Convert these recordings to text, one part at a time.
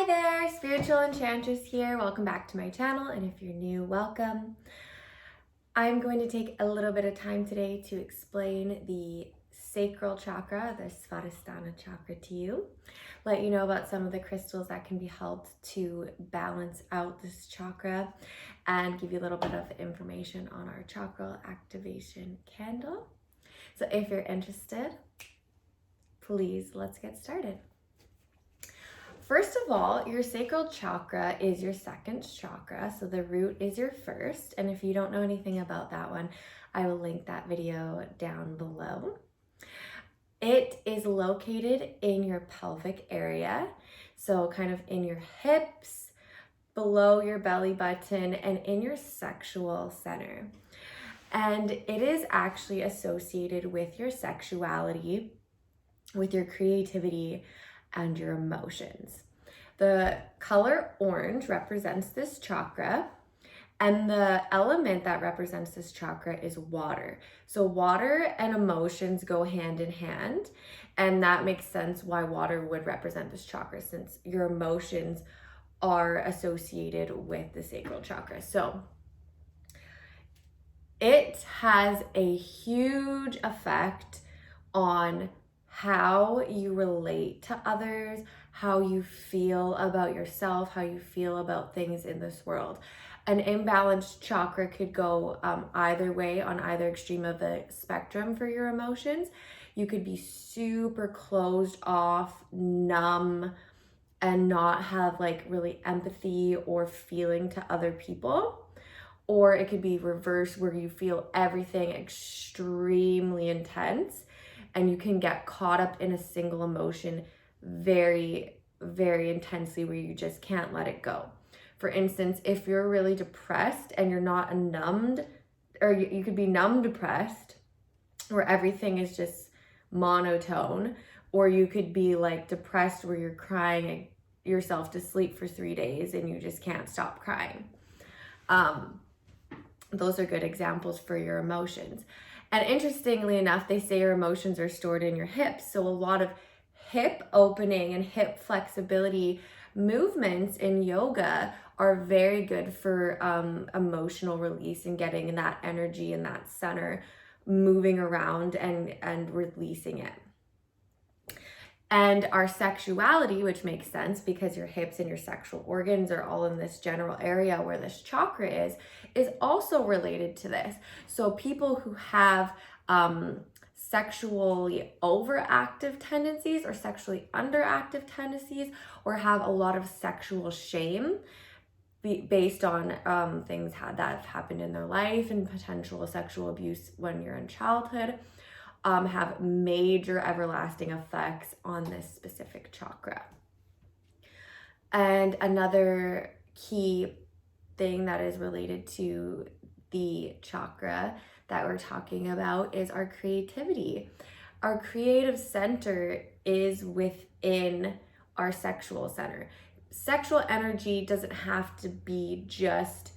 Hi there, Spiritual Enchantress here. Welcome back to my channel, and if you're new, welcome. I'm going to take a little bit of time today to explain the Sacral Chakra, the Svadisthana chakra to you. Let you know about some of the crystals that can be helped to balance out this chakra and give you a little bit of information on our chakra activation candle. So if you're interested, please let's get started. First of all, your sacral chakra is your second chakra, so the root is your first, and if you don't know anything about that one, I will link that video down below. It is located in your pelvic area, so kind of in your hips, below your belly button, and in your sexual center. And it is actually associated with your sexuality, with your creativity, and your emotions. The color orange represents this chakra, and the element that represents this chakra is water. So water and emotions go hand in hand, and that makes sense why water would represent this chakra, since your emotions are associated with the sacral chakra. So it has a huge effect on how you relate to others, how you feel about yourself, how you feel about things in this world. An imbalanced chakra could go either way, on either extreme of the spectrum for your emotions. You could be super closed off, numb, and not have like really empathy or feeling to other people. Or it could be reversed, where you feel everything extremely intense and you can get caught up in a single emotion very, very intensely, where you just can't let it go. For instance, if you're really depressed and you're not numbed, or you could be numb depressed, where everything is just monotone, or you could be like depressed where you're crying yourself to sleep for 3 days and you just can't stop crying. Those are good examples for your emotions. And interestingly enough, they say your emotions are stored in your hips. So a lot of hip opening and hip flexibility movements in yoga are very good for emotional release and getting that energy in that center moving around and releasing it. And our sexuality, which makes sense because your hips and your sexual organs are all in this general area where this chakra is also related to this. So people who have sexually overactive tendencies or sexually underactive tendencies, or have a lot of sexual shame based on things that have happened in their life and potential sexual abuse when you're in childhood, have major everlasting effects on this specific chakra. And another key thing that is related to the chakra that we're talking about is our creativity. Our creative center is within our sexual center. Sexual energy doesn't have to be just,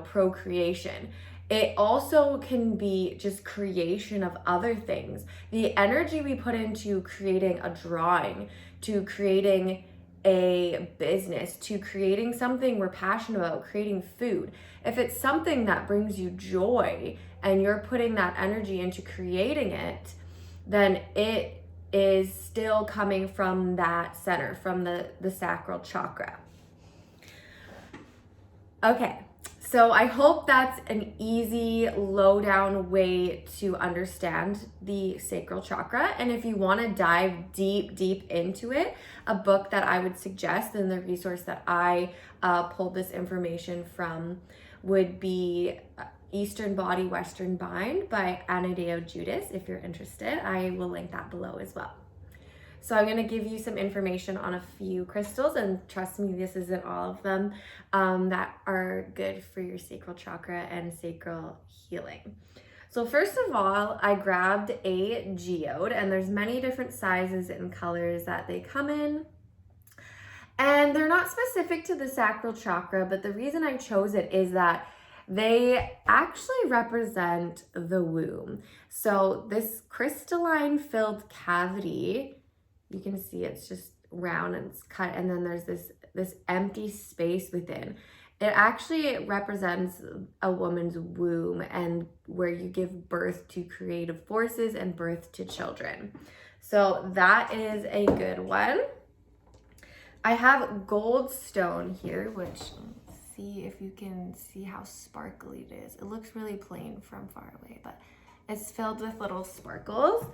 procreation. It also can be just creation of other things. The energy we put into creating a drawing, to creating a business, to creating something we're passionate about, creating food. If it's something that brings you joy and you're putting that energy into creating it, then it is still coming from that center, from the sacral chakra. Okay. So I hope that's an easy, low-down way to understand the sacral chakra. And if you want to dive deep into it, a book that I would suggest, and the resource that I pulled this information from, would be Eastern Body, Western Mind by Anodea Judith. If you're interested, I will link that below as well. So I'm going to give you some information on a few crystals, and trust me, this isn't all of them, that are good for your sacral chakra and sacral healing. So first of all, I grabbed a geode, and there's many different sizes and colors that they come in. And they're not specific to the sacral chakra, but the reason I chose it is that they actually represent the womb. So this crystalline filled cavity, you can see it's just round and it's cut, and then there's this empty space within. It actually represents a woman's womb and where you give birth to creative forces and birth to children. So that is a good one. I have gold stone here, which let's see if you can see how sparkly it is. It looks really plain from far away, but it's filled with little sparkles.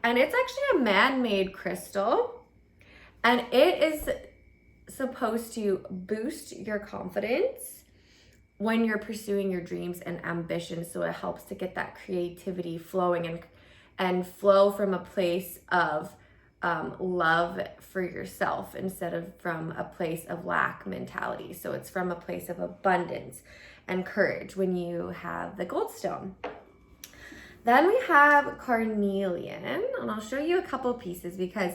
And it's actually a man-made crystal. And it is supposed to boost your confidence when you're pursuing your dreams and ambitions. So it helps to get that creativity flowing and flow from a place of love for yourself instead of from a place of lack mentality. So it's from a place of abundance and courage when you have the gold stone. Then we have carnelian, and I'll show you a couple pieces because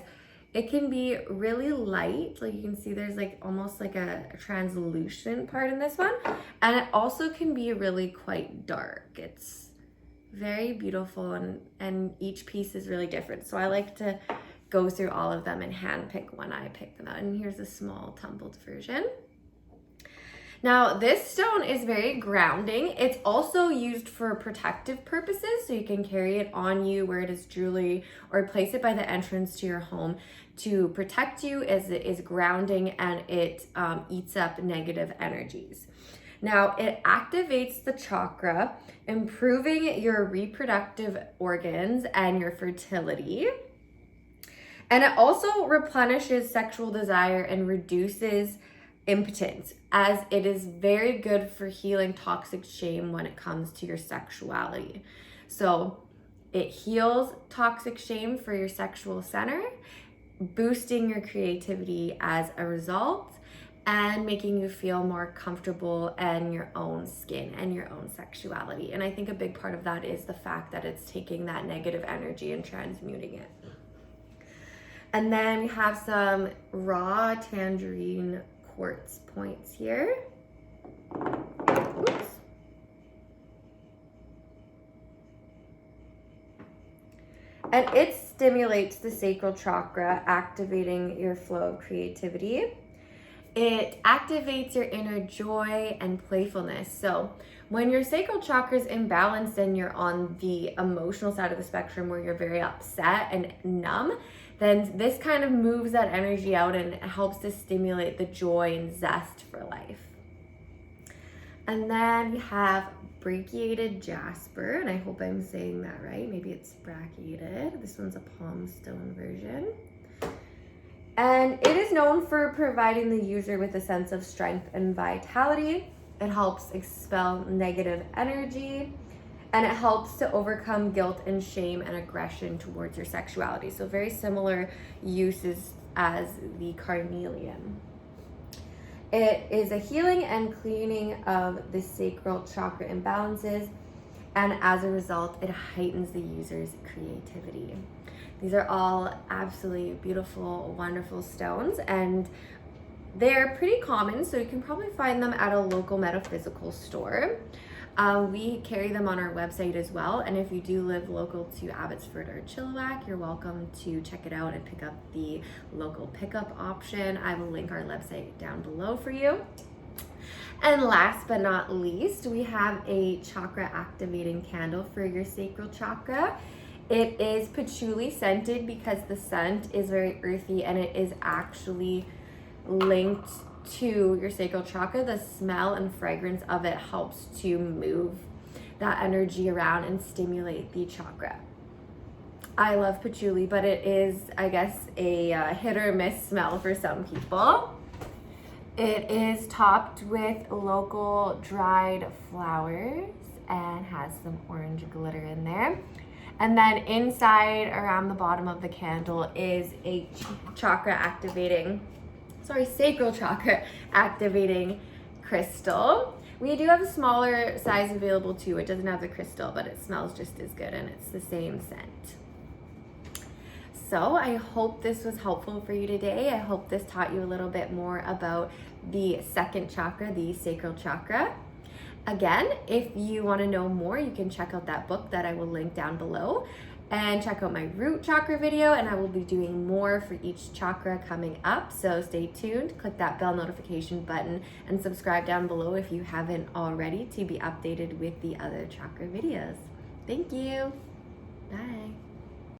it can be really light. Like you can see there's like almost like a translucent part in this one. And it also can be really quite dark. It's very beautiful, and each piece is really different. So I like to go through all of them and hand pick when I pick them out. And here's a small tumbled version. Now this stone is very grounding. It's also used for protective purposes. So you can carry it on you, wear it as jewelry, or place it by the entrance to your home to protect you, as it is grounding and it eats up negative energies. Now it activates the chakra, improving your reproductive organs and your fertility. And it also replenishes sexual desire and reduces impotence, as it is very good for healing toxic shame when it comes to your sexuality. So it heals toxic shame for your sexual center, boosting your creativity as a result, and making you feel more comfortable in your own skin and your own sexuality. And I think a big part of that is the fact that it's taking that negative energy and transmuting it. And then we have some raw tangerine quartz points here. Oops. And it stimulates the sacral chakra, activating your flow of creativity. It activates your inner joy and playfulness. So when your sacral chakra is imbalanced and you're on the emotional side of the spectrum where you're very upset and numb, then this kind of moves that energy out and helps to stimulate the joy and zest for life. And then we have brachiated jasper, and I hope I'm saying that right. Maybe it's brachiated. This one's a palm stone version. And it is known for providing the user with a sense of strength and vitality. It helps expel negative energy, and it helps to overcome guilt and shame and aggression towards your sexuality. So very similar uses as the carnelian. It is a healing and cleaning of the sacral chakra imbalances, and as a result, it heightens the user's creativity. These are all absolutely beautiful, wonderful stones, and they're pretty common, so you can probably find them at a local metaphysical store. We carry them on our website as well, and if you do live local to Abbotsford or Chilliwack, you're welcome to check it out and pick up the local pickup option. I will link our website down below for you. And last but not least, we have a chakra activating candle for your sacral chakra. It is patchouli scented because the scent is very earthy and it is actually linked to your sacral chakra. The smell and fragrance of it helps to move that energy around and stimulate the chakra. I love patchouli, but it is, I guess, a hit or miss smell for some people. It is topped with local dried flowers and has some orange glitter in there. And then inside, around the bottom of the candle, is a sacral chakra activating crystal. We do have a smaller size available too. It doesn't have the crystal, but it smells just as good and it's the same scent. So I hope this was helpful for you today. I hope this taught you a little bit more about the second chakra, the sacral chakra. Again, if you want to know more, you can check out that book that I will link down below. And check out my root chakra video, and I will be doing more for each chakra coming up. So stay tuned, click that bell notification button, and subscribe down below if you haven't already to be updated with the other chakra videos. Thank you. Bye.